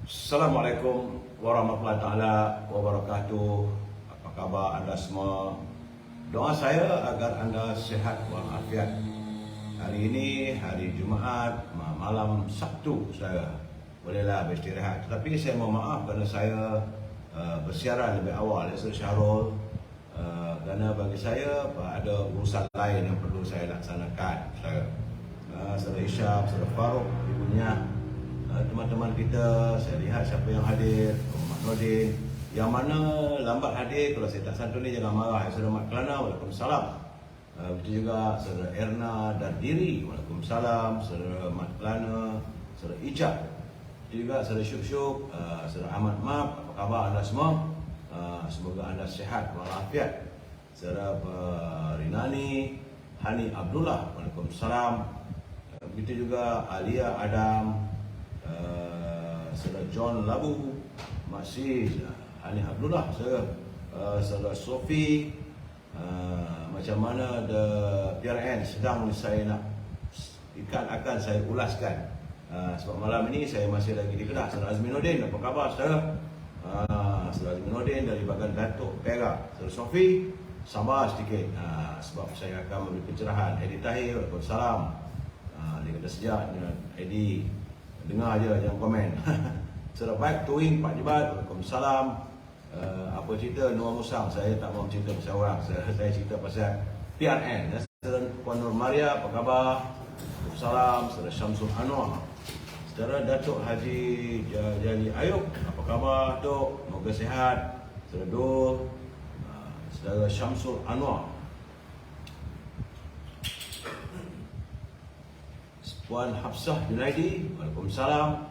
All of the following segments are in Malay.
Assalamualaikum warahmatullahi taala wabarakatuh. Apa khabar anda semua? Doa saya agar anda sihat walafiat. Hari ini hari Jumaat, malam Sabtu saya bolehlah beristirahat. Tetapi saya mohon maaf kerana saya bersiaran lebih awal dari Syahrul, kerana bagi saya ada urusan lain yang perlu saya laksanakan. Saudara Isyam, Saudara Farouk, ibunya, teman-teman kita, saya lihat siapa yang hadir, Mak Nordin, yang mana lambat hadir, kalau saya tak santuni jangan marah. Saudara Mat Kelana, waalaikumsalam. Begitu juga Saudara Erna Dardiri, waalaikumsalam. Saudara Mat Kelana, Saudara Ijab, begitu juga Saudara Syuk-Syuk, Saudara Ahmad Mab, apa khabar anda semua? Semoga anda sihat walafiat. Saudara Rinani Hani Abdullah, waalaikumsalam. Begitu juga Alia Adam, Saudara John Labu, masih Hani Abdullah, Saudara Sofi. Macam mana the PRN sedang saya nak akan saya ulaskan, sebab malam ini saya masih lagi di Kedah. Saudara Azminuddin, apa khabar saudara? Saudara Azminuddin dari bahagian Datuk Perak. Saudara Sofi, sabar sedikit, sebab saya akan memberi pencerahan. Edi Tahir, waalaikumsalam. Dia kata sejak Edi dengar je, jangan komen. Saudara Baik Tuing, Pak Jebat, waalaikumsalam. Apa cerita Noor Musang? Saya tak mahu cerita pasal orang, saya cerita pasal PRN. Saudara Puan Nur Maria, apa khabar? Waalaikumsalam. Saudara Syamsul Anwar. Saudara Datuk Haji Jali Ayub, apa khabar Datuk? Semoga sihat. Saudara Dul, Saudara Syamsul Anwar. Puan Hafsah Junaidi, waalaikumsalam.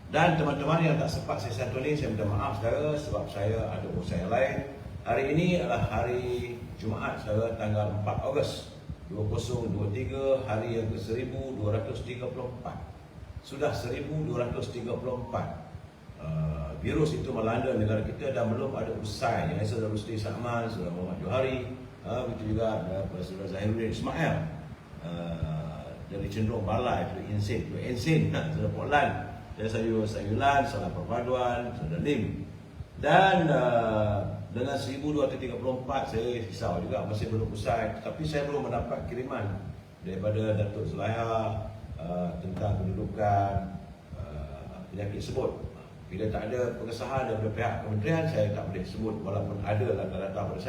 Dan teman-teman yang tak sempat saya santuni, saya minta maaf saudara sebab saya ada urusan yang lain. Hari ini adalah hari Jumaat saudara, tanggal 4 Ogos 2023, hari yang ke-1234. Sudah 1234. Virus itu melanda negara kita dan belum ada usai. Yang Saudara Rusdi Sa'man, Saudara Muhammad Johari, begitu juga Saudara Zahiruddin Ismail, dari cenderung balai, dari Ensin, Saudara Portland, dari Sayulan, Saudara Perpaduan, Saudara Lim. Dan dengan 1234 saya risau juga, masih belum usai. Tapi saya belum mendapat kiriman daripada Datuk Zulaiha tentang kedudukan penyakit sebut. Bila tak ada pengesahan daripada pihak kementerian, saya tak boleh sebut. Walaupun ada data-data pada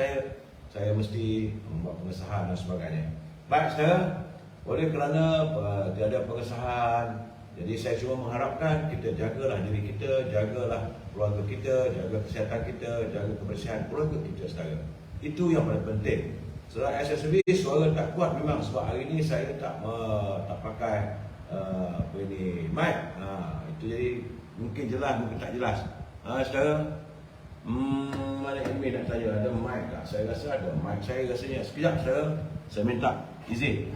saya mesti membuat pengesahan dan sebagainya. Baik saudara, oleh kerana tiada pengesahan, jadi saya cuma mengharapkan kita jagalah diri kita, jagalah keluarga kita, jaga kesihatan kita, jaga kebersihan keluarga kita saudara. Itu yang paling penting. Saudara, saya sendiri suara tak kuat memang sebab hari ini saya tak pakai mic. Itu jadi mungkin jelas, mungkin tak jelas. Saudara, mana admin nak tanya ada mic tak? Saya rasa ada mic saya rasanya. Sekejap saudara, saya minta izin.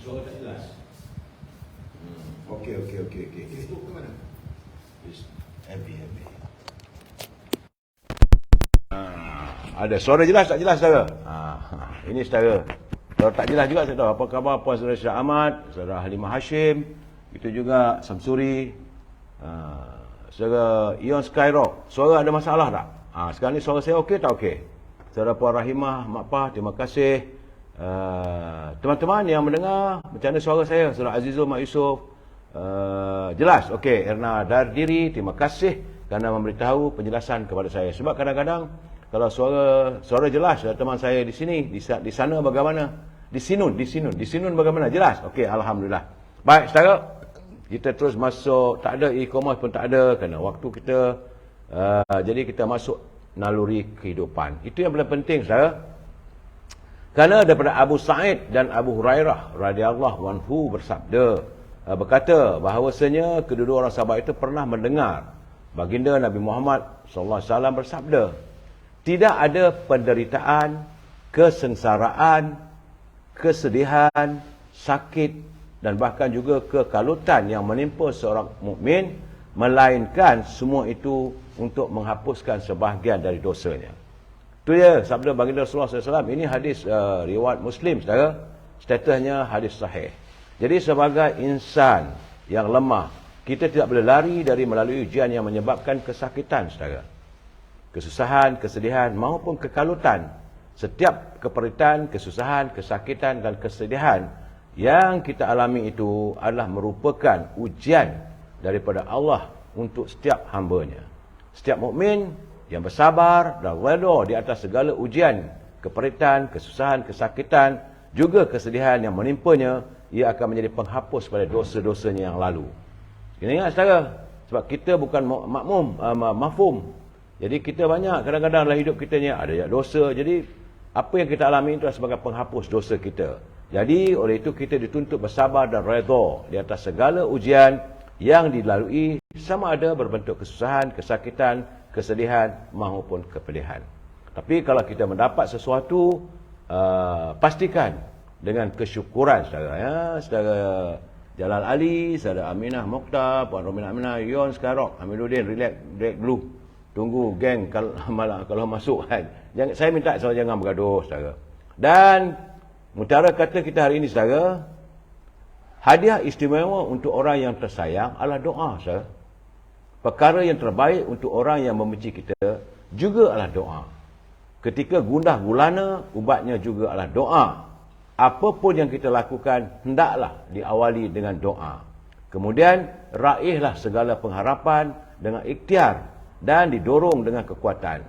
Suara tak jelas. Okey. Facebook ke mana? Happy. Ada suara jelas tak jelas saudara? Ini saudara. Kalau tak jelas juga saya tahu. Apa khabar Puan Saudara Syah Ahmad, Saudara Halimah Hashim, itu juga Samsuri, Saudara Ion Skyrock. Suara ada masalah tak? Sekarang ni suara saya okey tak okey? Saudara Puan Rahimah Mak Pah, terima kasih. Teman-teman yang mendengar, macam mana suara saya? Saudara Azizul Mak Yusof, jelas? Okey. Erna Dardiri, terima kasih kerana memberitahu penjelasan kepada saya. Sebab kadang-kadang kalau suara jelas, teman saya di sini, di sana bagaimana? Di Sinun bagaimana? Jelas? Okey, alhamdulillah. Baik, saudara, kita terus masuk. Tak ada e-commerce pun tak ada kerana waktu kita. Jadi kita masuk naluri kehidupan. Itu yang paling penting, saudara. Kerana daripada Abu Sa'id dan Abu Hurairah radhiyallahu anhu berkata bahawasanya kedua-dua orang sahabat itu pernah mendengar baginda Nabi Muhammad sallallahu alaihi wasallam bersabda, tidak ada penderitaan, kesengsaraan, kesedihan, sakit dan bahkan juga kekalutan yang menimpa seorang mukmin melainkan semua itu untuk menghapuskan sebahagian dari dosanya. Itu dia sabda baginda Rasulullah SAW. Ini hadis riwayat Muslim, saudara. Statusnya hadis sahih. Jadi sebagai insan yang lemah, kita tidak boleh lari dari melalui ujian yang menyebabkan kesakitan, saudara. Kesusahan, kesedihan maupun kekalutan. Setiap keperitan, kesusahan, kesakitan dan kesedihan yang kita alami itu adalah merupakan ujian daripada Allah untuk setiap hamba-Nya. Setiap mukmin yang bersabar dan redha di atas segala ujian, keperitan, kesusahan, kesakitan, juga kesedihan yang menimpanya, ia akan menjadi penghapus pada dosa-dosanya yang lalu. Kena ingat, saudara, sebab kita bukan mafhum. Jadi kita banyak kadang-kadang dalam hidup kita ni ada dosa. Jadi apa yang kita alami itu adalah sebagai penghapus dosa kita. Jadi oleh itu kita dituntut bersabar dan redha di atas segala ujian yang dilalui, sama ada berbentuk kesusahan, kesakitan, kesedihan maupun kepedihan. Tapi kalau kita mendapat sesuatu, pastikan dengan kesyukuran, saudara, ya, saudara Jalal Ali, saudara Aminah Mokhtar, Puan Romina Aminah, Yon Skarok, Amiruddin, relax break dulu. Tunggu geng kalau masuk kan. Saya minta saudara jangan bergaduh, saudara. Dan mutiara kata kita hari ini, saudara, hadiah istimewa untuk orang yang tersayang adalah doa, saudara. Perkara yang terbaik untuk orang yang membenci kita juga adalah doa. Ketika gundah gulana, ubatnya juga adalah doa. Apapun yang kita lakukan, hendaklah diawali dengan doa. Kemudian, raihlah segala pengharapan dengan ikhtiar dan didorong dengan kekuatan.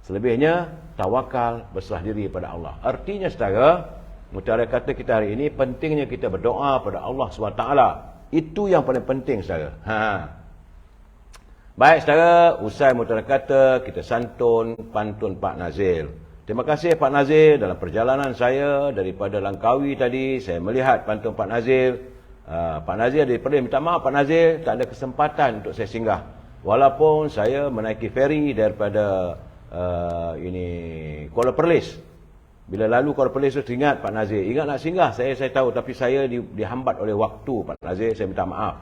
Selebihnya, tawakal, berserah diri pada Allah. Artinya, saudara, mutiara kata kita hari ini, pentingnya kita berdoa pada Allah SWT. Itu yang paling penting, saudara. Baik, saudara, usai mutiara kata, kita santun pantun Pak Nazil. Terima kasih Pak Nazil. Dalam perjalanan saya daripada Langkawi tadi, saya melihat pantun Pak Nazil. Pak Nazil daripada minta maaf, Pak Nazil tak ada kesempatan untuk saya singgah. Walaupun saya menaiki feri daripada Kuala Perlis. Bila lalu Kuala Perlis tu ingat Pak Nazir, ingat nak singgah, saya tahu, tapi saya dihambat oleh waktu Pak Nazir, saya minta maaf.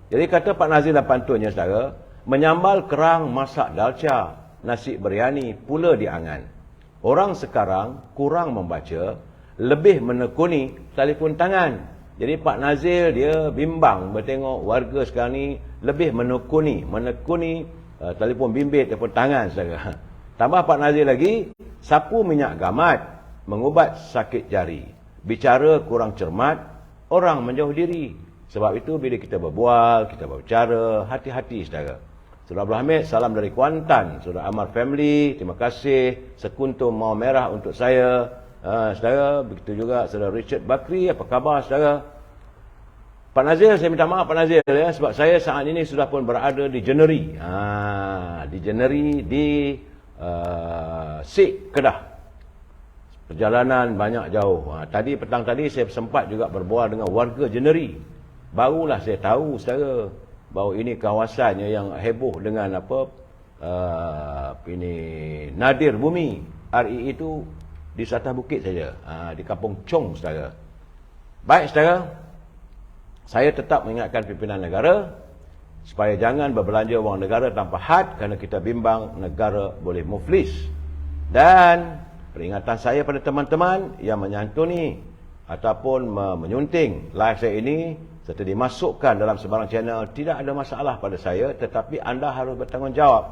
Jadi kata Pak Nazir dalam pantunnya, saudara, menyambal kerang masak dalca, nasi biryani pula diangan. Orang sekarang kurang membaca, lebih menekuni telefon tangan. Jadi Pak Nazir dia bimbang bertengok warga sekarang ni lebih menekuni telefon bimbit, telefon tangan, saudara. Tambah Pak Nazir lagi, sapu minyak gamat, mengubat sakit jari. Bicara kurang cermat, orang menjauh diri. Sebab itu bila kita berbual, kita berbicara, hati-hati, saudara. Saudara Abdul Hamid, salam dari Kuantan. Saudara Amar Family, terima kasih. Sekuntum mawar merah untuk saya. Saudara, begitu juga saudara Richard Bakri, apa khabar, saudara? Pak Nazir, saya minta maaf Pak Nazir, ya, sebab saya saat ini sudah pun berada di Jeneri. Di Jeneri, di Sik, Kedah. Perjalanan banyak jauh. Tadi petang tadi saya sempat juga berbual dengan warga Jeneri. Barulah saya tahu, saudara, bahawa ini kawasannya yang heboh dengan ini nadir bumi. RI itu di atas bukit saja, di Kampung Chong, saudara. Baik, saudara, saya tetap mengingatkan pimpinan negara supaya jangan berbelanja wang negara tanpa had, kerana kita bimbang negara boleh muflis. Dan peringatan saya pada teman-teman yang menyantuni ataupun menyunting live saya ini serta dimasukkan dalam sebarang channel, tidak ada masalah pada saya, tetapi anda harus bertanggungjawab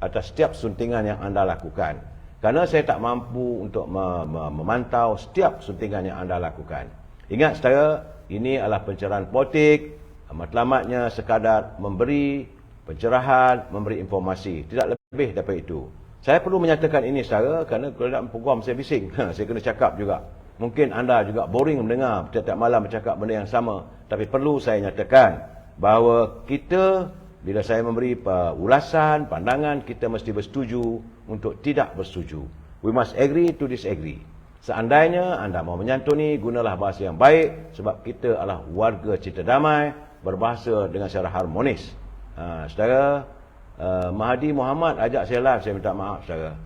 atas setiap suntingan yang anda lakukan. Kerana saya tak mampu untuk memantau setiap suntingan yang anda lakukan. Ingat, saudara, ini adalah pencerahan politik, matlamatnya sekadar memberi pencerahan, memberi informasi, tidak lebih daripada itu. Saya perlu menyatakan ini, saudara, kerana kalau dalam program saya bising, saya kena cakap juga. Mungkin anda juga boring mendengar setiap malam bercakap benda yang sama, tapi perlu saya nyatakan bahawa kita, bila saya memberi ulasan, pandangan, kita mesti bersetuju untuk tidak bersetuju. We must agree to disagree. Seandainya anda mau menyantuni, gunalah bahasa yang baik, sebab kita adalah warga cinta damai, berbahasa dengan secara harmonis. Saudara Mahdi Muhammad ajak saya live, saya minta maaf, saudara.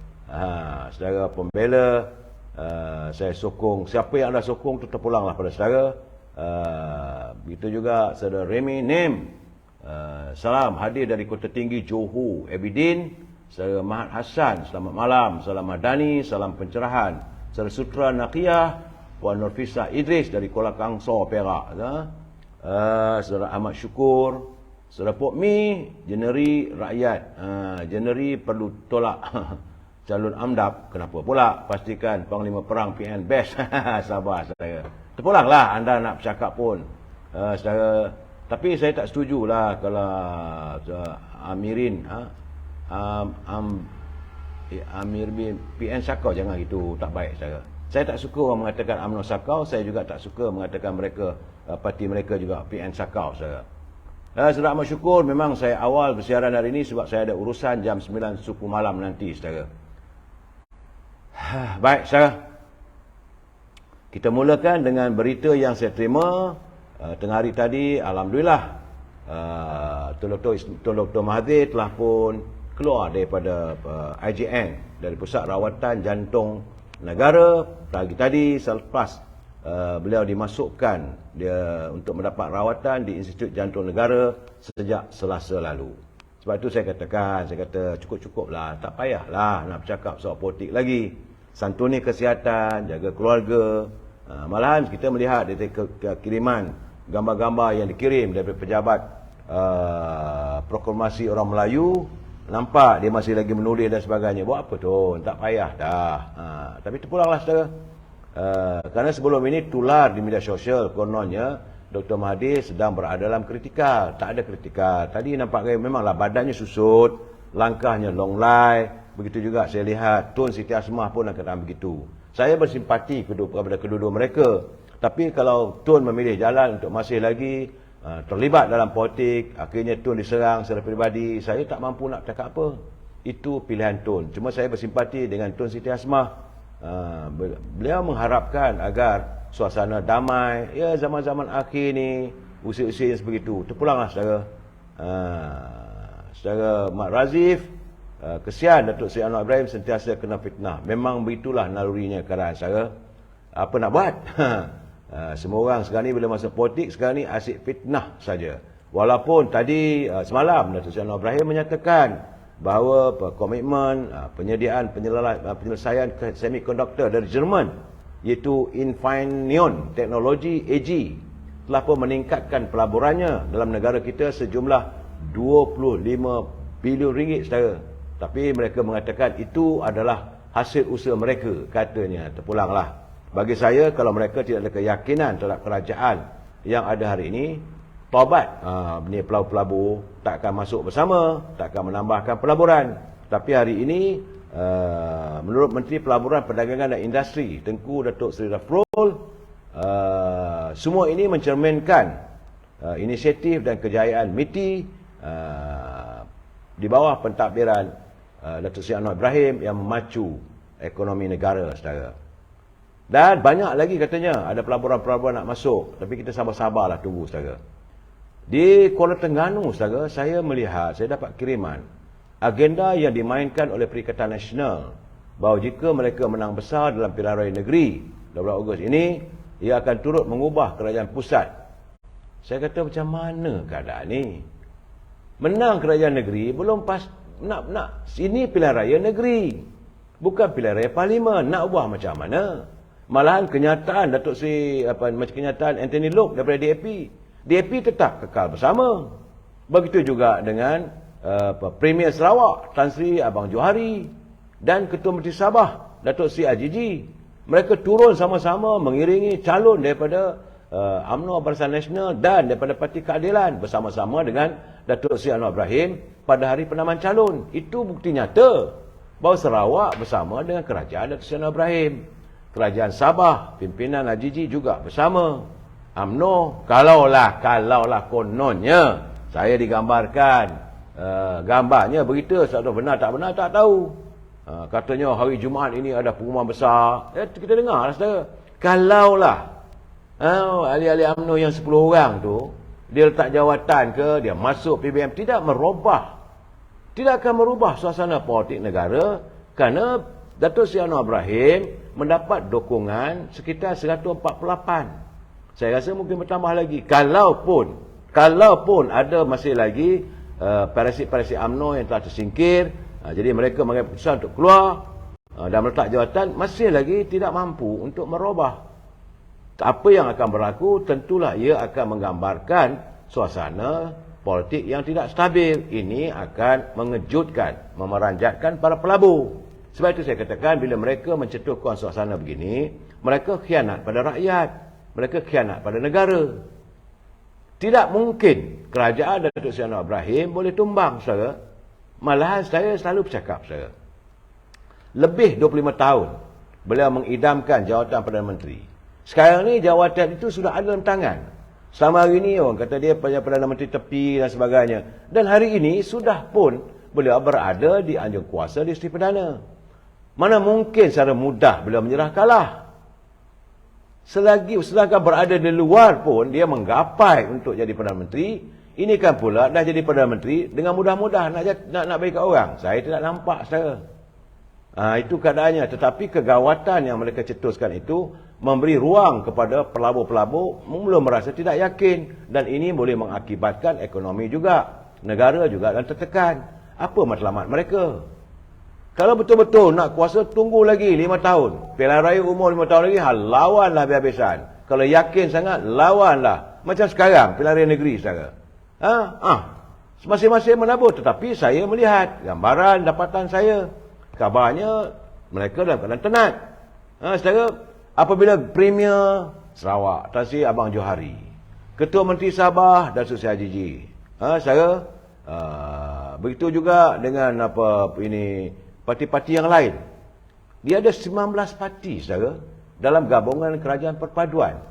Saudara pembela, saya sokong, siapa yang anda sokong tu terpulanglah pada saudara. Begitu juga saudara Remy Nim, Salam hadir dari Kota Tinggi Johor, Abidin. Saudara Mahat Hassan, selamat malam. Salam Madani, salam pencerahan. Saudara Sutra Naqiyah, Puan Nurfisah Idris dari Kuala Kangsar, Perak. Saudara Ahmad Syukur, saudara Pok Mi, Jeneri Rakyat. Jeneri perlu tolak calon AMDAP. Kenapa pula? Pastikan Panglima Perang PN best. Sabar saudara. Terpulanglah anda nak bercakap pun. Saudara, tapi saya tak setujulah kalau Amirin Amir bin PN Sakau, jangan gitu, tak baik saudara. Saya tak suka orang mengatakan UMNO Sakau, saya juga tak suka mengatakan mereka parti mereka juga PN Sakau saudara. Saudara Ahmad Syukur, memang saya awal bersiaran hari ini sebab saya ada urusan jam 9 suku malam nanti saudara. Baik saudara. Kita mulakan dengan berita yang saya terima tengah hari tadi. Alhamdulillah, Tuan Dr. Mahathir telah pun keluar daripada IJN, dari Pusat Rawatan Jantung Negara pagi tadi selepas beliau dimasukkan untuk mendapat rawatan di Institut Jantung Negara sejak Selasa lalu. Sebab itu saya kata cukup-cukuplah, tak payahlah nak bercakap soal politik lagi. Santuni kesihatan, jaga keluarga. Malahan kita melihat dari kiriman gambar-gambar yang dikirim daripada pejabat proklamasi orang Melayu, nampak dia masih lagi menulis dan sebagainya. Buat apa tu? Tak payah dah. Tapi terpulanglah saudara. Kerana sebelum ini tular di media sosial kononnya Dr. Mahathir sedang berada dalam kritikal. Tak ada kritikal. Tadi nampak memanglah badannya susut, langkahnya longlai. Begitu juga saya lihat Tun Siti Asmah pun akan begitu. Saya bersimpati kepada kedua-dua mereka. Tapi kalau Tun memilih jalan untuk masih lagi terlibat dalam politik, akhirnya Tun diserang secara peribadi, saya tak mampu nak cakap apa. Itu pilihan Tun. Cuma saya bersimpati dengan Tun Siti Asmah. Beliau mengharapkan agar suasana damai. Ya, zaman-zaman akhir ni, usia-usia yang sebegitu. Terpulanglah saudara. Saudara Mat Razif, kesian Datuk Seri Anwar Ibrahim sentiasa kena fitnah. Memang begitulah nalurinya keadaan saudara. Apa nak buat? Semua orang sekarang ni bila masuk politik, sekarang ni asyik fitnah saja. Walaupun tadi semalam Datuk Seri Anwar Ibrahim menyatakan bahawa komitmen penyediaan penyelesaian semikonduktor dari Jerman, iaitu Infineon Teknologi AG, telah pun meningkatkan pelaburannya dalam negara kita sejumlah 25 bilion ringgit saudara. Tapi mereka mengatakan itu adalah hasil usaha mereka, katanya. Terpulanglah. Bagi saya, kalau mereka tidak ada keyakinan terhadap kerajaan yang ada hari ini, taubat. Ni pelabur tak akan masuk bersama, tak akan menambahkan pelaburan. Tapi hari ini, menurut Menteri Pelaburan, Perdagangan dan Industri, Tengku Datuk Seri Rafrul, semua ini mencerminkan inisiatif dan kejayaan MITI di bawah pentadbiran Datuk Seri Anwar Ibrahim yang memacu ekonomi negara saudara. Dan banyak lagi katanya ada pelaburan-pelaburan nak masuk, tapi kita sabar-sabarlah tunggu saudara. Di Kuala Terengganu saudara, saya melihat, saya dapat kiriman agenda yang dimainkan oleh Perikatan Nasional bahawa jika mereka menang besar dalam pilihan raya negeri 12 Ogos ini, ia akan turut mengubah kerajaan pusat. Saya kata macam mana keadaan ni? Menang kerajaan negeri belum pas nak sini pilihan raya negeri, bukan pilihan raya parlimen. Nak ubah macam mana? Malahan kenyataan Datuk Seri macam kenyataan Anthony Loke daripada DAP tetap kekal bersama. Begitu juga dengan Premier Sarawak Tan Sri Abang Johari dan Ketua Menteri Sabah Datuk Seri Ajiji. Mereka turun sama-sama mengiringi calon daripada UMNO Barisan Nasional dan daripada Parti Keadilan bersama-sama dengan Datuk Seri Anwar Ibrahim pada hari penamaan calon. Itu bukti nyata bahawa Sarawak bersama dengan kerajaan Datuk Seri Anwar Ibrahim. Kerajaan Sabah, pimpinan Ajiji juga bersama. UMNO, kalaulah kononnya, saya digambarkan gambarnya berita, satu benar tak tahu. Katanya hari Jumaat ini ada pengumuman besar. Kita dengar lah saudara. Kalaulah ahli-ahli UMNO yang 10 orang tu, dia letak jawatan ke, dia masuk PBM, tidak akan merubah suasana politik negara, kerana Datuk Seri Anwar Ibrahim mendapat dukungan sekitar 148. Saya rasa mungkin bertambah lagi. Kalaupun Kalaupun ada masih lagi parasit-parasit UMNO yang telah tersingkir, jadi mereka mengambil keputusan untuk keluar dan meletak jawatan, masih lagi tidak mampu untuk merubah. Apa yang akan berlaku, tentulah ia akan menggambarkan suasana politik yang tidak stabil. Ini akan mengejutkan, memeranjatkan para pelabur. Sebab itu saya katakan, bila mereka mencetuskan suasana begini, mereka khianat pada rakyat, mereka khianat pada negara. Tidak mungkin kerajaan Datuk Seri Anwar Ibrahim boleh tumbang, saudara. Malahan saya selalu bercakap, saudara. Lebih 25 tahun beliau mengidamkan jawatan Perdana Menteri. Sekarang ni jawatan itu sudah ada dalam tangan. Selama hari ini orang kata dia Perdana Menteri tepi dan sebagainya. Dan hari ini sudah pun beliau berada di anjung kuasa di Seri Perdana. Mana mungkin secara mudah beliau menyerah kalah. Sedangkan berada di luar pun dia menggapai untuk jadi Perdana Menteri. Ini kan pula dah jadi Perdana Menteri dengan mudah-mudah nak bagi kat orang. Saya tidak nampak saya. Itu keadaannya. Tetapi kegawatan yang mereka cetuskan itu memberi ruang kepada pelabur-pelabur belum merasa tidak yakin. Dan ini boleh mengakibatkan ekonomi juga. Negara juga dan tertekan. Apa matlamat mereka? Kalau betul-betul nak kuasa, tunggu lagi 5 tahun. Pilihan raya umur 5 tahun lagi, lawanlah habis-habisan. Kalau yakin sangat, lawanlah. Macam sekarang, pilihan raya negeri sekarang. Masing-masing menabur. Tetapi saya melihat gambaran dapatan saya. Kabarnya, mereka dalam keadaan tenat. Sekarang, apabila Premier Sarawak, Tan Sri Abang Johari, Ketua Menteri Sabah, Datuk Seri Hajiji. Sekarang, begitu juga dengan parti-parti yang lain. Dia ada 19 parti, saudara, dalam gabungan kerajaan perpaduan.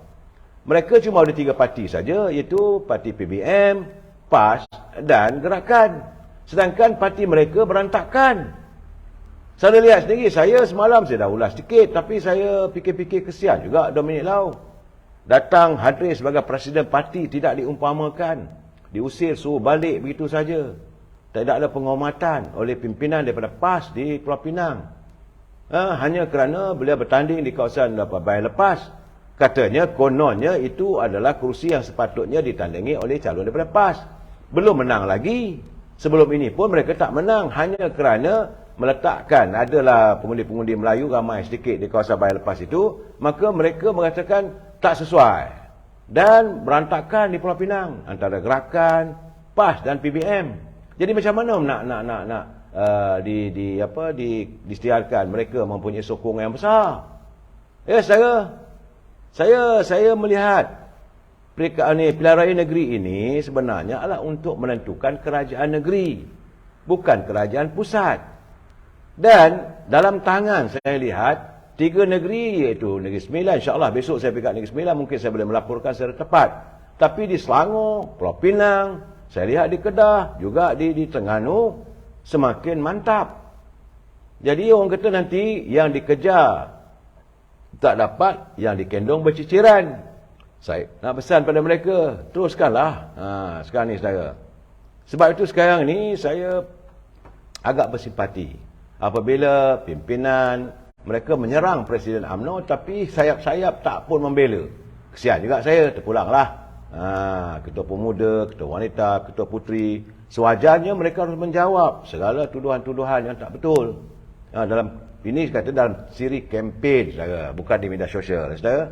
Mereka cuma ada 3 parti saja, iaitu parti PBM, PAS dan Gerakan. Sedangkan parti mereka berantakan. Saya lihat sendiri, saya semalam saya dah ulas sikit, tapi saya fikir-fikir kesian juga Dominic Lau. Datang hadir sebagai presiden parti tidak diumpamakan. Diusir, suruh balik begitu saja. Tidak ada penghormatan oleh pimpinan daripada PAS di Pulau Pinang. Hanya kerana beliau bertanding di kawasan Bayan Lepas. Katanya, kononnya itu adalah kerusi yang sepatutnya ditandingi oleh calon daripada PAS. Belum menang lagi. Sebelum ini pun mereka tak menang. Hanya kerana meletakkan, adalah pengundi-pengundi Melayu ramai sedikit di kawasan Bayan Lepas itu. Maka mereka mengatakan tak sesuai. Dan berantakan di Pulau Pinang. Antara Gerakan, PAS dan PBM. Jadi macam mana nak disediakan mereka mempunyai sokongan yang besar? Ya, saya melihat pilihan raya negeri ini sebenarnya adalah untuk menentukan kerajaan negeri, bukan kerajaan pusat. Dan dalam tangan saya lihat 3 negeri, iaitu Negeri Sembilan. InsyaAllah besok saya pergi ke Negeri Sembilan, mungkin saya boleh melaporkan secara tepat. Tapi di Selangor, Pulau Pinang, saya lihat di Kedah, juga di Terengganu, semakin mantap. Jadi orang kata nanti yang dikejar tak dapat, yang dikendong berciciran. Saya nak pesan pada mereka, teruskanlah sekarang ni, saudara. Sebab itu sekarang ni saya agak bersimpati apabila pimpinan mereka menyerang Presiden UMNO, tapi sayap-sayap tak pun membela. Kesian juga saya, terpulanglah. Ketua pemuda, ketua wanita, ketua puteri, sewajarnya mereka harus menjawab segala tuduhan-tuduhan yang tak betul. Dalam ini kata dalam siri kempen, saudara, bukan di media sosial, saudara.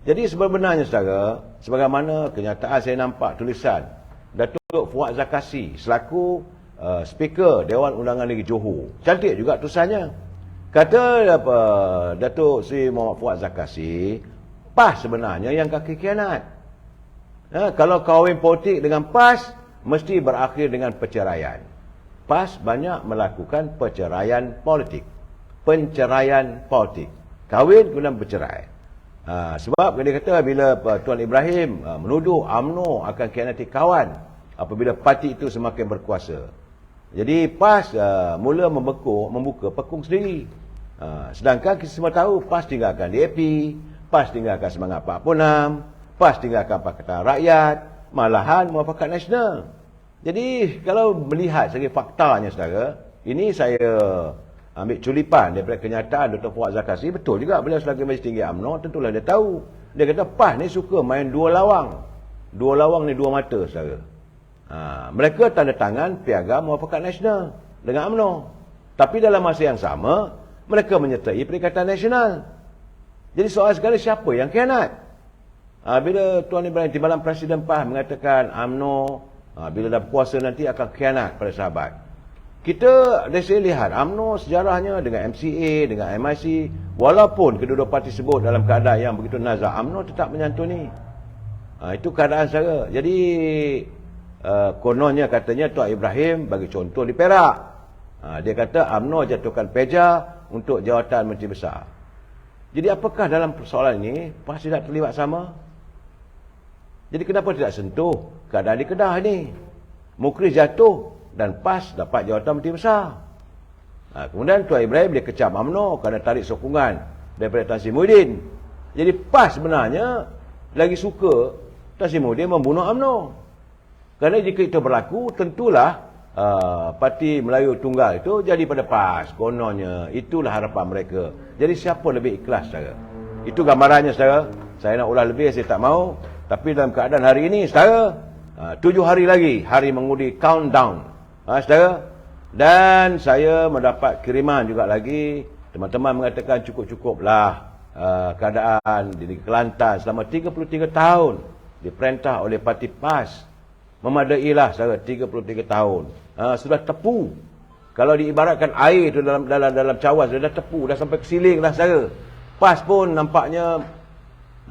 Jadi sebenarnya, saudara, sebagaimana kenyataan saya nampak tulisan Datuk Fuad Zakasi selaku speaker Dewan Undangan Negeri Johor. Cantik juga tulisannya. Kata Datuk Seri Muhammad Fuad Zakasi, PAS sebenarnya yang kaki khianat. Kalau kahwin politik dengan PAS, mesti berakhir dengan perceraian. PAS banyak melakukan perceraian politik. Penceraian politik. Kahwin kemudian bercerai. Sebab dia kata bila Tuan Ibrahim menuduh UMNO akan khianati kawan apabila parti itu semakin berkuasa. Jadi PAS mula membuka pekung sendiri. Sedangkan kita semua tahu PAS tinggalkan DAP, PAS tinggalkan Semangat 46, PAS tinggalkan Pakatan Rakyat, malahan Muafakat Nasional. Jadi kalau melihat segi faktanya, saudara, ini saya ambil culipan daripada kenyataan Dr. Fuad Zakasi. Betul juga beliau sebagai Majlis Tinggi UMNO, tentulah dia tahu. Dia kata PAS ni suka main dua lawang. Dua lawang ni dua mata, saudara. Mereka tanda tangan Piagam Muafakat Nasional dengan UMNO. Tapi dalam masa yang sama, mereka menyertai Perikatan Nasional. Jadi soal sekali, siapa yang khianat? Bila Tuan Ibrahim Timbalan Presiden PAS mengatakan UMNO bila dah berkuasa nanti akan khianat pada sahabat. Kita dari saya lihat UMNO sejarahnya dengan MCA, dengan MIC, walaupun kedua-dua parti sebut dalam keadaan yang begitu nazak, UMNO tetap menyantuni. Itu keadaan saya. Jadi kononnya katanya Tuan Ibrahim bagi contoh di Perak. Dia kata UMNO jatuhkan Peja untuk jawatan Menteri Besar. Jadi apakah dalam persoalan ini PAS tidak terlibat sama? Jadi kenapa tidak sentuh keadaan di Kedah ni? Mukris jatuh dan PAS dapat jawatan Menteri Besar. Kemudian Tuan Ibrahim dia kecam UMNO kerana tarik sokongan daripada Tan Sri Muhyiddin. Jadi PAS sebenarnya lagi suka Tan Sri Muhyiddin membunuh UMNO. Kerana jika itu berlaku, tentulah Parti Melayu Tunggal itu jadi pada PAS. Kononnya itulah harapan mereka. Jadi siapa lebih ikhlas, saudara? Itu gambarannya, saudara. Saya nak ulas lebih, saya tak mau. Tapi dalam keadaan hari ini, saudara, 7 hari lagi, hari mengundi countdown, saudara. Dan saya mendapat kiriman juga lagi. Teman-teman mengatakan cukup-cukuplah keadaan di Kelantan selama 33 tahun diperintah oleh Parti PAS. Memadailah, saudara, 33 tahun. Sudah tepu. Kalau diibaratkan air tu dalam cawan, sudah tepu, dah sampai ke siling dah, saudara. PAS pun nampaknya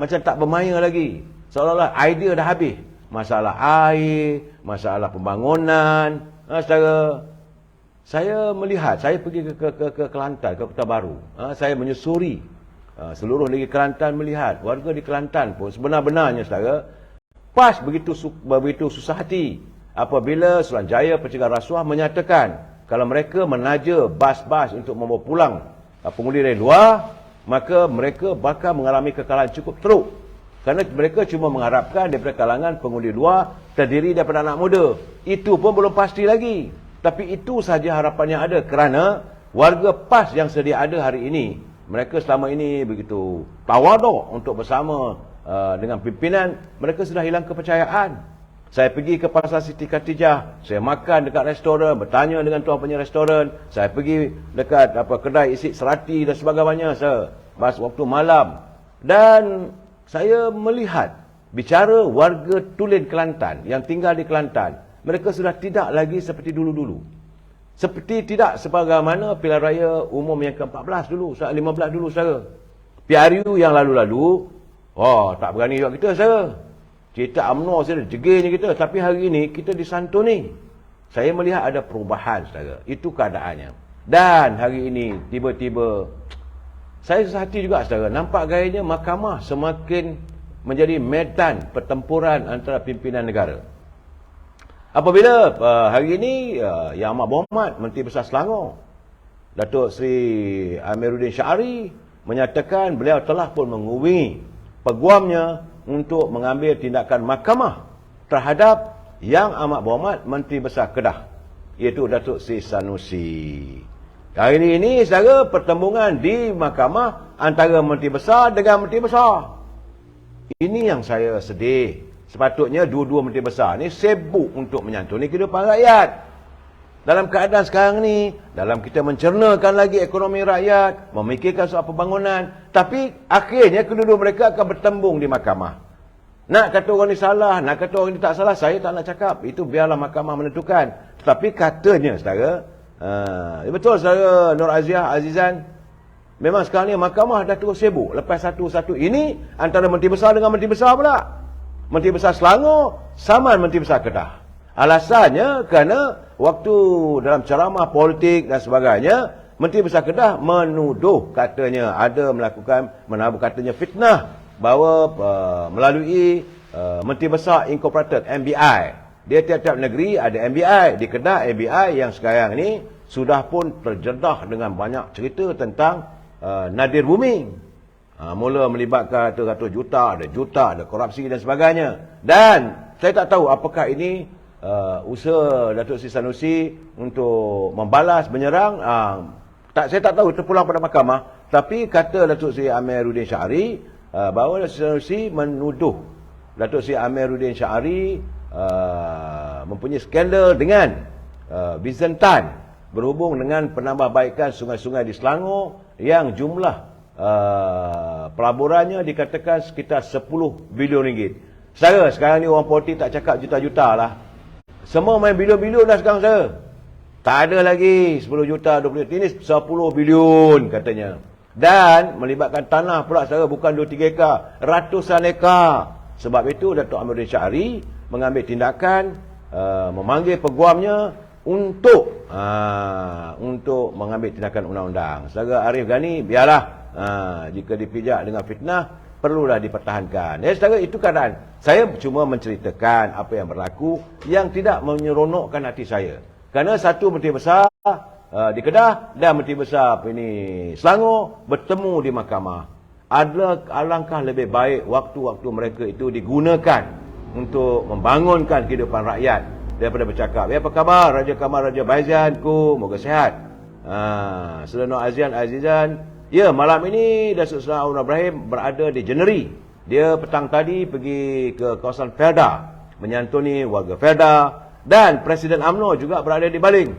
macam tak bermaya lagi. Seolah-olah idea dah habis. Masalah air, masalah pembangunan. Saudara, saya melihat, saya pergi ke Kelantan, ke Kota Baru. Saya menyusuri seluruh negeri Kelantan, melihat warga di Kelantan pun sebenar-benarnya, saudara, PAS begitu susah hati apabila Suruhanjaya Pencegahan Rasuah menyatakan kalau mereka menaja bas-bas untuk membawa pulang pengundi dari luar, maka mereka bakal mengalami kekalahan cukup teruk. Kerana mereka cuma mengharapkan daripada kalangan pengundi luar terdiri daripada anak muda. Itu pun belum pasti lagi. Tapi itu sahaja harapan yang ada kerana warga PAS yang sedia ada hari ini, mereka selama ini begitu tawaduk untuk bersama dengan pimpinan, mereka sudah hilang kepercayaan. Saya pergi ke Pasar Siti Khatijah, saya makan dekat restoran, bertanya dengan tuan punya restoran, saya pergi dekat kedai isi serati dan sebagainya, waktu malam. Dan saya melihat, bicara warga Tulen Kelantan yang tinggal di Kelantan, mereka sudah tidak lagi seperti dulu-dulu. Seperti tidak sebagaimana pilihan raya umum yang ke-14 dulu, 15 dulu, saudara. PRU yang lalu-lalu, tak berani juga kita, saudara. Cerita UMNO saja, jegirnya kita. Tapi hari ini, kita disantuni. Saya melihat ada perubahan, saudara. Itu keadaannya. Dan hari ini, tiba-tiba, saya susah hati juga, saudara. Nampak gayanya mahkamah semakin menjadi medan pertempuran antara pimpinan negara. Apabila hari ini, Yang Amat Berhormat Menteri Besar Selangor, Datuk Seri Amiruddin Syari, menyatakan beliau telah pun menghubungi peguamnya untuk mengambil tindakan mahkamah terhadap Yang Amat Berhormat Menteri Besar Kedah, iaitu Datuk Seri Sanusi. Hari ini, saudara, pertembungan di mahkamah antara Menteri Besar dengan Menteri Besar. Ini yang saya sedih. Sepatutnya dua-dua Menteri Besar ni sibuk untuk menyantuni kehidupan rakyat. Dalam keadaan sekarang ni, dalam kita mencernakan lagi ekonomi rakyat, memikirkan soal pembangunan, tapi akhirnya kedua-dua mereka akan bertembung di mahkamah. Nak kata orang ni salah, nak kata orang ni tak salah, saya tak nak cakap. Itu biarlah mahkamah menentukan. Tetapi katanya, saudara, betul, saudara Nur Aziah Azizan, memang sekarang ni mahkamah dah terus sibuk. Lepas satu-satu ini, antara Menteri Besar dengan Menteri Besar pula. Menteri Besar Selangor sama Menteri Besar Kedah. Alasannya kerana waktu dalam ceramah politik dan sebagainya, Menteri Besar Kedah menuduh katanya ada melakukan menabur katanya fitnah bahawa melalui Menteri Besar Incorporated MBI. Dia tiap-tiap negeri ada MBI. Di Kedah MBI yang sekarang ni sudah pun terjedah dengan banyak cerita tentang nadir booming. Mula melibatkan ratus juta, ada korupsi dan sebagainya. Dan saya tak tahu apakah ini usaha Datuk Seri Sanusi untuk membalas, menyerang. Saya tak tahu, terpulang pada mahkamah. Tapi kata Datuk Seri Amiruddin Syari bahawa Datuk Seri Sanusi menuduh Datuk Seri Amiruddin Syari mempunyai skandal dengan Byzantine berhubung dengan penambahbaikan sungai-sungai di Selangor yang jumlah pelaburannya dikatakan sekitar 10 bilion ringgit. Saudara, sekarang ni orang politik tak cakap juta-juta lah. Semua main bilion-bilion dah sekarang, saudara. Tak ada lagi 10 juta, 20 juta. Ini 10 bilion katanya. Dan melibatkan tanah pula, saudara, bukan 2-3 ekar, ratusan ekar. Sebab itu Datuk Amiruddin Syari mengambil tindakan, memanggil peguamnya untuk mengambil tindakan undang-undang. Saudara Arif Ghani, biarlah, jika dipijak dengan fitnah, perlulah dipertahankan. Saudara, itu keadaan. Saya cuma menceritakan apa yang berlaku yang tidak menyeronokkan hati saya. Kerana satu Menteri Besar di Kedah dan Menteri Besar ini Selangor bertemu di mahkamah. Alangkah lebih baik waktu-waktu mereka itu digunakan untuk membangunkan kehidupan rakyat daripada bercakap, apa khabar Raja Kamal Raja Baizanku, moga sihat. Saudara Nur Azizan, ya, malam ini Datuk Seri Anwar Ibrahim berada di Jeneri. Dia petang tadi pergi ke kawasan Felda menyantuni warga Felda, dan Presiden UMNO juga berada di Baling.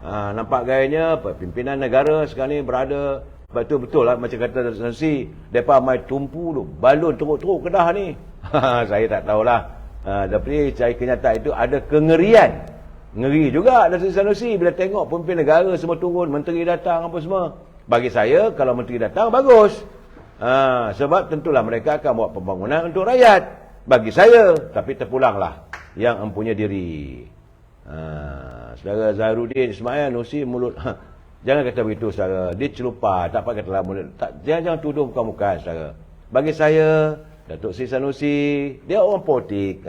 Nampak gayanya pimpinan negara sekarang ni berada. Betul lah macam kata Datuk Seri, mereka main tumpu tu, balon teruk-teruk Kedah ni. Saya tak tahulah. Tapi cari kenyataan itu ada kengerian. Ngeri juga Datuk Sanusi bila tengok pemimpin negara semua turun, menteri datang apa semua. Bagi saya, kalau menteri datang, bagus. Sebab tentulah mereka akan buat pembangunan untuk rakyat. Bagi saya, tapi terpulanglah yang mempunyai diri. Saudara Zahruddin Ismail Nusi mulut. Jangan kata begitu, saudara. Dia celupa, tak pakai telah mulut. Jangan tuduh bukan-bukan, saudara. Bagi saya, Datuk Seri Sanusi, dia orang politik.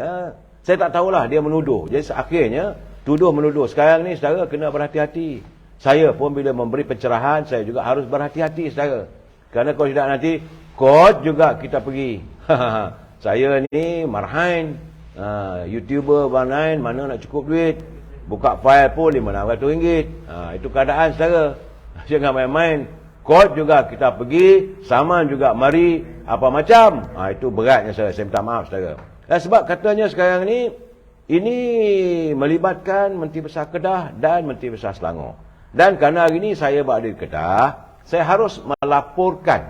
Saya tak tahulah dia menuduh. Jadi akhirnya, tuduh-menuduh. Sekarang ni, saudara, kena berhati-hati. Saya pun bila memberi pencerahan, saya juga harus berhati-hati, saudara. Kerana kalau tidak nanti, kot juga kita pergi. Saya ni marhain, YouTuber marhain, mana nak cukup duit. Buka file pun RM500. Itu keadaan, saudara. Jangan main-main. Kot juga kita pergi, saman juga mari, apa macam. Itu beratnya, saudara. Saya minta maaf, saudara. Sebab katanya sekarang ni, ini melibatkan Menteri Besar Kedah dan Menteri Besar Selangor. Dan kerana hari ini saya berada di Kedah, saya harus melaporkan,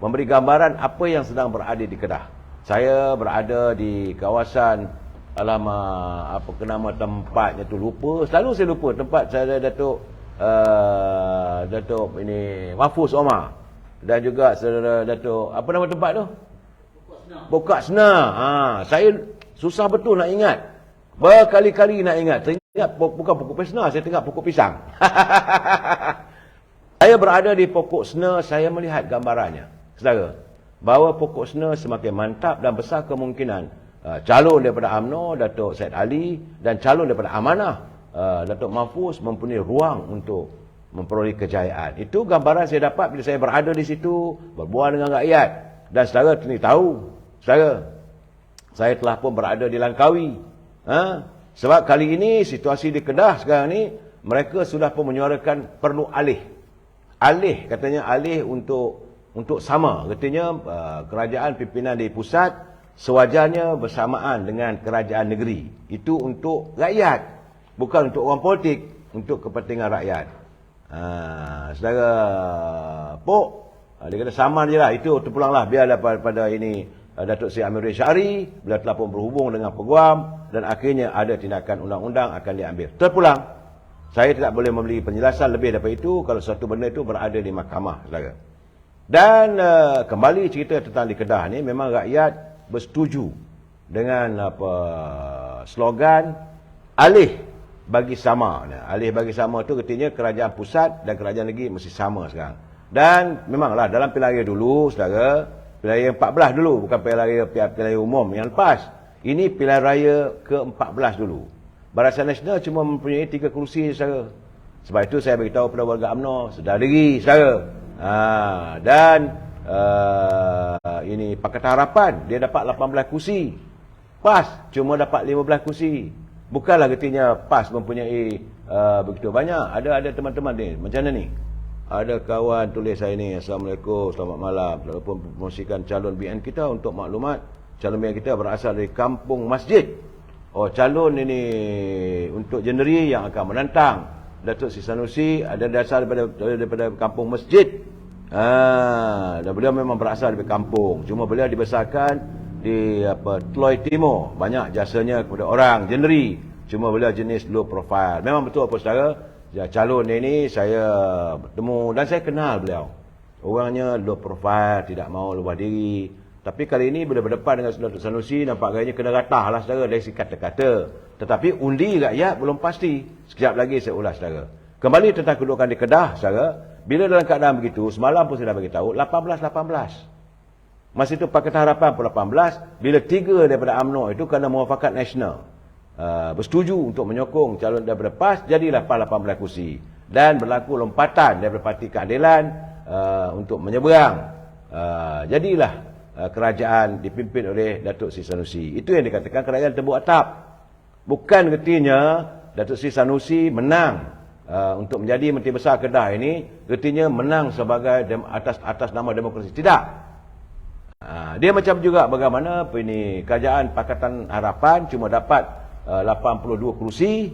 memberi gambaran apa yang sedang berada di Kedah. Saya berada di kawasan, alamak, apa nama tempatnya tu lupa. Selalu saya lupa tempat saya Datuk ini Mahfuz Omar. Dan juga saudara Datuk, apa nama tempat tu? Pokok Senar. Saya susah betul nak ingat. Berkali-kali nak ingat. Teringat bukan pokok Senar, saya tengok pokok pisang. Saya berada di pokok Senar, saya melihat gambarannya. Saudara, bahawa pokok Senar semakin mantap dan besar kemungkinan calon daripada UMNO, Datuk Syed Ali, dan calon daripada Amanah, Datuk Mahfuz mempunyai ruang untuk memperoleh kejayaan. Itu gambaran saya dapat bila saya berada di situ, berbual dengan rakyat. Dan saudara tahu, saudara, saya telah pun berada di Langkawi. Sebab kali ini, situasi di Kedah sekarang ni, mereka sudah pun menyuarakan perlu alih. Alih, katanya alih untuk sama. Katanya kerajaan pimpinan di pusat sewajarnya bersamaan dengan kerajaan negeri. Itu untuk rakyat, bukan untuk orang politik, untuk kepentingan rakyat. Saudara Pok, dia kata sama je lah, itu terpulanglah, biarlah pada ini Datuk Seri Amiruddin Syari, bila telah pun berhubung dengan peguam, dan akhirnya ada tindakan undang-undang akan diambil. Terpulang. Saya tidak boleh memberi penjelasan lebih daripada itu kalau satu benda itu berada di mahkamah, saudara. Dan kembali cerita tentang di Kedah ni, memang rakyat bersetuju dengan slogan alih bagi sama. Alih bagi sama tu artinya kerajaan pusat dan kerajaan negeri mesti sama sekarang. Dan memanglah dalam pilihan raya dulu, saudara, pilihan raya 14 dulu, bukan pilihan raya umum yang lepas. Ini pilihan raya ke-14 dulu. Barisan Nasional cuma mempunyai 3 kerusi, saudara. Sebab itu saya beritahu kepada warga UMNO, sedar diri, saudara. Dan ini Pakatan Harapan, dia dapat 18 kursi. PAS cuma dapat 15 kursi. Bukanlah artinya PAS mempunyai begitu banyak. Ada teman-teman ni, macam mana ni? Ada kawan tulis saya ni, Assalamualaikum, selamat malam. Telah pun promosikan calon BN kita untuk maklumat. calon mayor kita berasal dari Kampung Masjid. Oh, calon ini untuk Jeneri yang akan menantang Datuk Seri Sanusi ada dasar daripada Kampung Masjid. Dan beliau memang berasal dari kampung. Cuma beliau dibesarkan di Teloi Timur. Banyak jasanya kepada orang Jeneri. Cuma beliau jenis low profile. Memang betul apa saudara? Calon ini saya bertemu dan saya kenal beliau. Orangnya low profile, tidak mahu luah diri. Tapi kali ini bila berdepan dengan Datuk Sanusi, nampak gayanya kena ratah lah saudara dari segi kata-kata. Tetapi undi rakyat belum pasti. Sekejap lagi saya ulas saudara. Kembali tentang kedudukan di Kedah saudara. Bila dalam keadaan begitu, semalam pun saya dah beritahu, 18-18. Masa itu Pakatan Harapan pun 18, bila 3 daripada UMNO itu kerana muafakat nasional. Bersetuju untuk menyokong calon daripada PAS, jadilah PAS 18 kursi. Dan berlaku lompatan daripada Parti Keadilan untuk menyeberang. Jadilah kerajaan dipimpin oleh Datuk Seri Sanusi. Itu yang dikatakan kerajaan tembok atap. Bukan kertinya Datuk Seri Sanusi menang untuk menjadi Menteri Besar Kedah ini, kertinya menang sebagai atas nama demokrasi. Tidak. Dia macam juga bagaimana ini kerajaan Pakatan Harapan cuma dapat 82 kursi.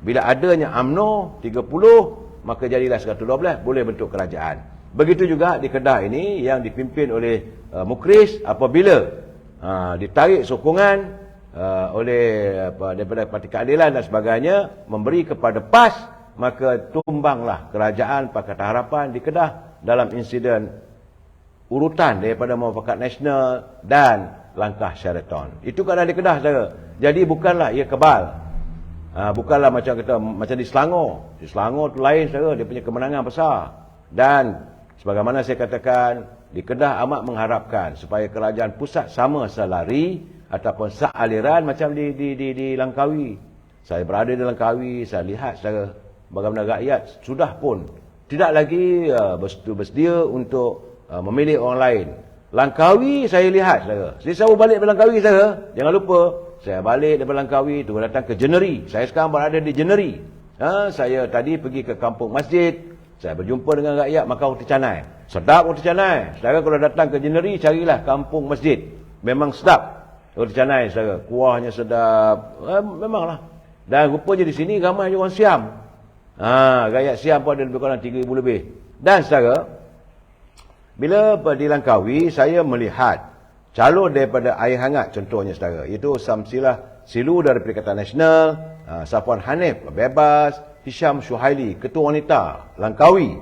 Bila adanya UMNO 30, maka jadilah 112, boleh bentuk kerajaan. Begitu juga di Kedah ini yang dipimpin oleh Mukris, apabila ditarik sokongan oleh daripada Parti Keadilan dan sebagainya memberi kepada PAS, maka tumbanglah kerajaan Pakatan Harapan di Kedah dalam insiden urutan daripada muafakat nasional dan langkah Sheraton. Itu keadaan di Kedah saudara. Jadi bukanlah ia kebal. Bukanlah macam kata macam di Selangor. Di Selangor tu lain saudara, dia punya kemenangan besar. Dan sebagaimana saya katakan, di Kedah amat mengharapkan supaya kerajaan pusat sama selari ataupun sealiran macam di Langkawi. Saya berada di Langkawi, saya lihat saudara bagaimana rakyat sudah pun tidak lagi bersedia untuk memilih orang lain. Langkawi saya lihat saudara. Saya selalu balik dari Langkawi saudara. Jangan lupa, saya balik dari Langkawi tu datang ke Jeneri. Saya sekarang berada di Jeneri. Saya tadi pergi ke Kampung Masjid. Saya berjumpa dengan rakyat makan roti canai. Sedap roti canai. Saudara kalau datang ke Jeneri, carilah Kampung Masjid. Memang sedap roti canai saudara. Kuahnya sedap. Memanglah. Dan rupanya di sini ramai orang Siam. Rakyat Siam pun ada lebih kurang 3,000 lebih. Dan saudara, bila di Langkawi, saya melihat calon daripada air hangat contohnya saudara. Itu Samsilah Silu dari Perikatan Nasional, Safwan Hanif bebas, Hisham Syuhaili Ketua Wanita Langkawi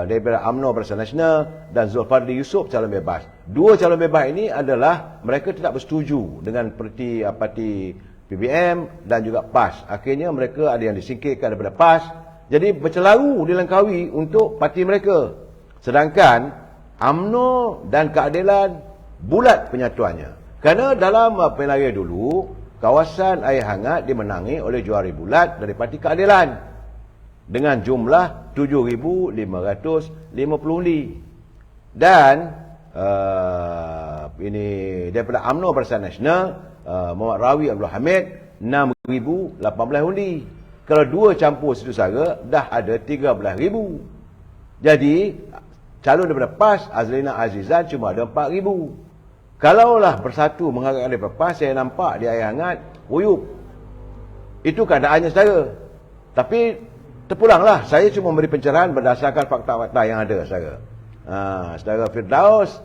daripada UMNO Barisan Nasional, dan Zulfardi Yusof calon bebas. Dua calon bebas ini adalah mereka tidak bersetuju dengan parti PBM dan juga PAS. Akhirnya mereka ada yang disingkirkan daripada PAS. Jadi bercelaru di Langkawi untuk parti mereka. Sedangkan UMNO dan Keadilan bulat penyatuannya. Kerana dalam pilihan raya dulu, kawasan air hangat dimenangi oleh juara bulat dari Parti Keadilan dengan jumlah 7,550 undi. Dan ini daripada UMNO Barisan Nasional, Muhammad Rawi Abdul Hamid 6,018 undi. Kalau dua campur situ sara dah ada 13,000. Jadi calon daripada PAS Azlina Azizan cuma ada 4,000. Kalaulah Bersatu mengharapkan daripada PAS, saya nampak di air hangat uyup. Itu keadaannya saudara. Tapi terpulanglah, saya cuma memberi pencerahan berdasarkan fakta-fakta yang ada saudara. Saudara Firdaus,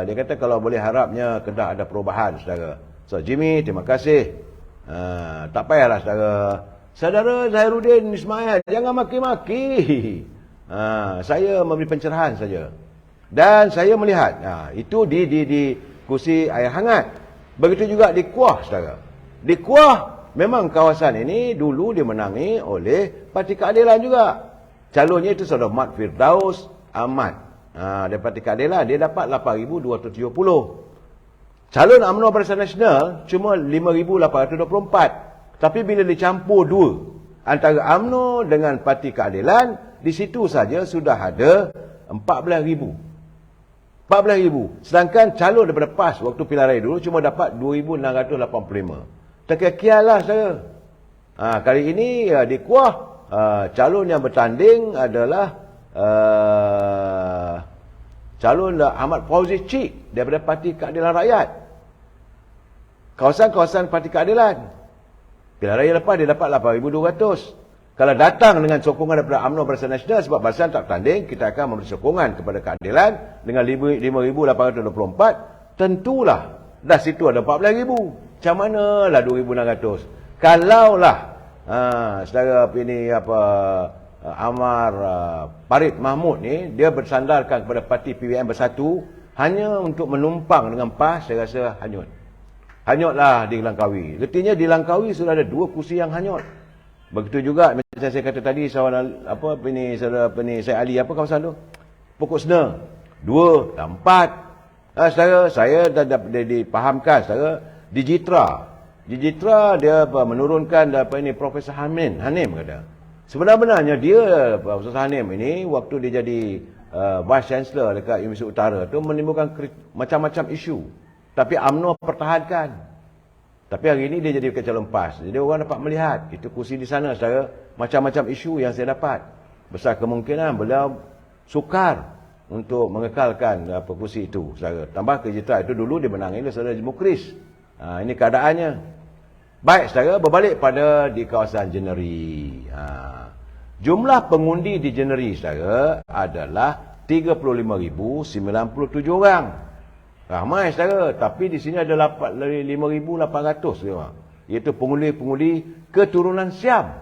dia kata kalau boleh harapnya Kedah ada perubahan saudara. So Jimmy, terima kasih. Tak payahlah saudara. Saudara Zairuddin Ismail, jangan maki-maki. Saya memberi pencerahan saja. Dan saya melihat itu di kursi air hangat. Begitu juga di Kuah saudara. Di Kuah memang kawasan ini dulu dimenangi oleh Parti Keadilan juga. Calonnya itu saudara Mat Firdaus Ahmad. Dari Parti Keadilan dia dapat 8,270. Calon UMNO Barisan Nasional cuma 5,824. Tapi bila dicampur dua antara UMNO dengan Parti Keadilan, di situ saja sudah ada 14,000. 14,000. Sedangkan calon daripada PAS waktu pilihan raya dulu cuma dapat 2,685. Terkekialah saya. Kali ini di Kuah, calon yang bertanding adalah calon Ahmad Fauzi Cik daripada Parti Keadilan Rakyat. Kawasan-kawasan parti keadilan. Pilihan raya lepas dia dapat 8,200. Kalau datang dengan sokongan daripada UMNO Barisan Nasional sebab Barisan tak tanding, kita akan memberi sokongan kepada keadilan dengan 5,824, tentulah dah situ ada 14,000. Macam manalah 2,600? Kalaulah saudara ini Amar Farid Mahmud ni dia bersandarkan kepada parti PWM Bersatu hanya untuk menumpang dengan PAS, saya rasa hanyut. Hanyutlah di Langkawi. Artinya di Langkawi sudah ada 2 kursi yang hanyut. Begitu juga macam saya kata tadi saudara saya Ali kawasan tu? Pokok Sena 2 dan 4. Saya dah dipahamkan saudara di Jitra dia menurunkan Profesor Hanim kata. Sebenarnya dia Profesor Hanim ini waktu dia jadi Vice Chancellor dekat Universiti Utara tu menimbulkan macam-macam isu. Tapi UMNO pertahankan. Tapi hari ini dia jadi calon PAS. Jadi orang dapat melihat itu kursi di sana secara macam-macam isu yang saya dapat. Besar kemungkinan beliau sukar untuk mengekalkan kursi itu. Saudara. Tambah Kejitra itu dulu dia menangi oleh saudara Demokras. Ini keadaannya. Baik saudara, berbalik pada di kawasan Jeneri. Jumlah pengundi di Jeneri saudara adalah 35,097 orang. Ramai saudara, tapi di sini ada 5,800 iaitu pengundi-pengundi keturunan Siam.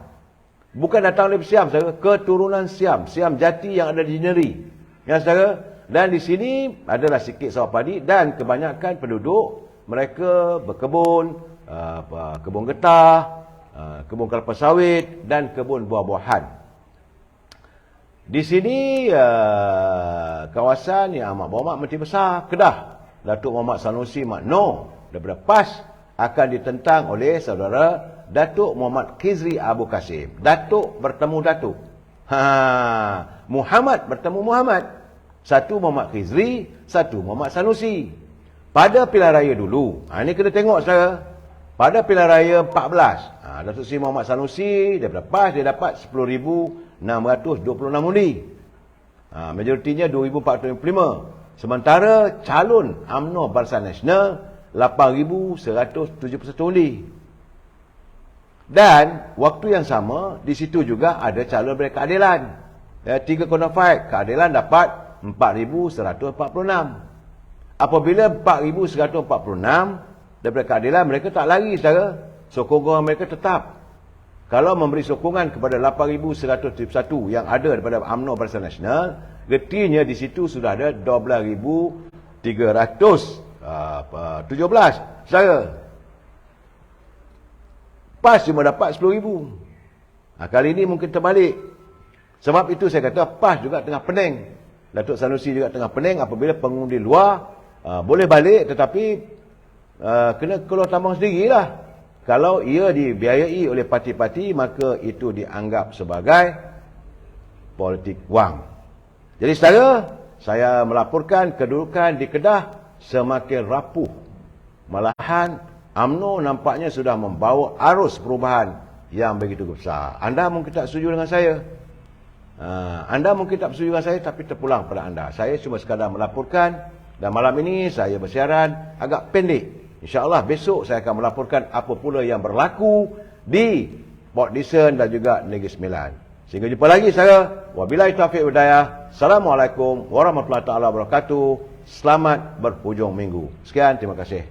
Bukan datang dari Siam saudara, keturunan Siam, Siam Jati yang ada di Jeneri. Ya saudara, dan di sini adalah sikit sawah padi dan kebanyakan penduduk mereka berkebun, kebun getah, kebun kelapa sawit dan kebun buah-buahan. Di sini kawasan yang amat berhormat Menteri Besar Kedah Datuk Muhammad Sanusi Makno daripada PAS akan ditentang oleh saudara Datuk Muhammad Khizri Abu Kasim. Datuk bertemu Datuk. Muhammad bertemu Muhammad. Satu Muhammad Khizri, satu Muhammad Sanusi. Pada pilihan raya dulu, ini kena tengok saudara. Pada pilihan raya 14, Datuk Seri Muhammad Sanusi daripada PAS dia dapat 10,626 undi. Majoritinya 2,455. Sementara calon UMNO Barisan Nasional 8,171 undi. Dan waktu yang sama di situ juga ada calon dari keadilan. 305 keadilan dapat 4,146. Apabila 4,146 daripada keadilan mereka tak lari saudara. Sokongan mereka tetap. Kalau memberi sokongan kepada 8,171 yang ada daripada UMNO Barisan Nasional, artinya di situ sudah ada 12,317 saudara. PAS cuma dapat 10,000. Kali ini mungkin terbalik. Sebab itu saya kata PAS juga tengah pening. Datuk Sanusi juga tengah pening apabila pengundi luar boleh balik tetapi kena keluar tambang sendirilah. Kalau ia dibiayai oleh parti-parti maka itu dianggap sebagai politik wang. Jadi saudara, saya melaporkan kedudukan di Kedah semakin rapuh. Malahan UMNO nampaknya sudah membawa arus perubahan yang begitu besar. Anda mungkin tak setuju dengan saya. Anda mungkin tak setuju dengan saya tapi terpulang pada anda. Saya cuma sekadar melaporkan dan malam ini saya bersiaran agak pendek. InsyaAllah besok saya akan melaporkan apa pula yang berlaku di Port Dickson dan juga Negeri Sembilan. Sehingga jumpa lagi saya. Wabillahi taufiq hidayah. Assalamualaikum warahmatullahi wabarakatuh. Selamat berhujung minggu. Sekian, terima kasih.